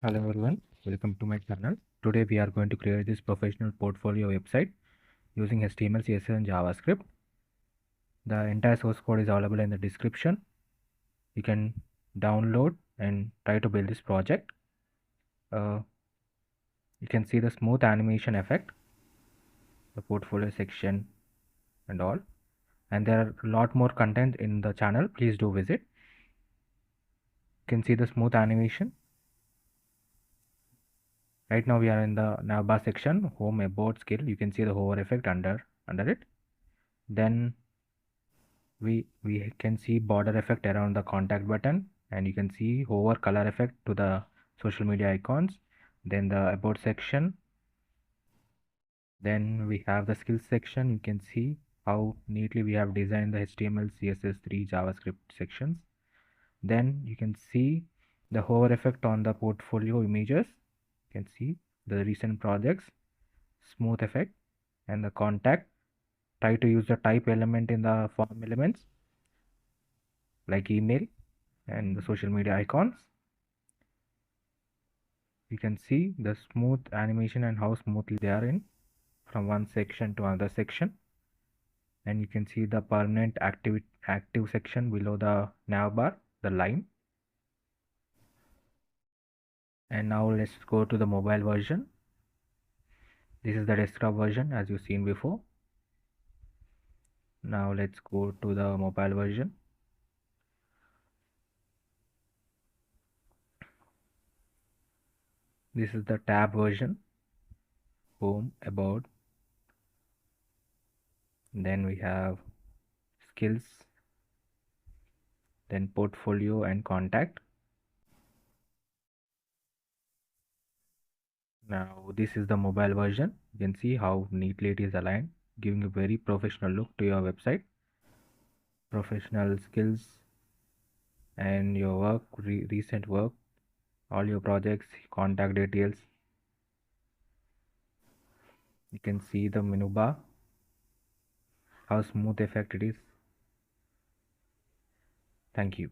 Hello everyone, welcome to my channel. Today we are going to create this professional portfolio website using HTML, CSS and JavaScript. The entire source code is available in the description. You can download and try to build this project. You can see the smooth animation effect, the portfolio section and all. And there are a lot more content in the channel. Please do visit. You can see the smooth animation. Right now we are in the navbar section, home, about, skill. You can see the hover effect under it. Then we can see border effect around the contact button, and you can see hover color effect to the social media icons. Then the about section. Then we have the skills section. You can see how neatly we have designed the HTML, CSS3, JavaScript sections. Then you can see the hover effect on the portfolio images. You can see the recent projects, smooth effect, and the contact. Try to use the type element in the form elements like email and the social media icons. You can see the smooth animation and how smoothly they are in from one section to another section. And you can see the permanent active section below the navbar, the line. And now let's go to the mobile version. This is the desktop version as you've seen before. Now let's go to the mobile version. This is the tab version, home, about. Then we have skills, then portfolio and contact. Now this is the mobile version. You can see how neatly it is aligned, giving a very professional look to your website. Professional skills and your work, recent work, all your projects, contact details. You can see the menu bar, how smooth effect it is. Thank you.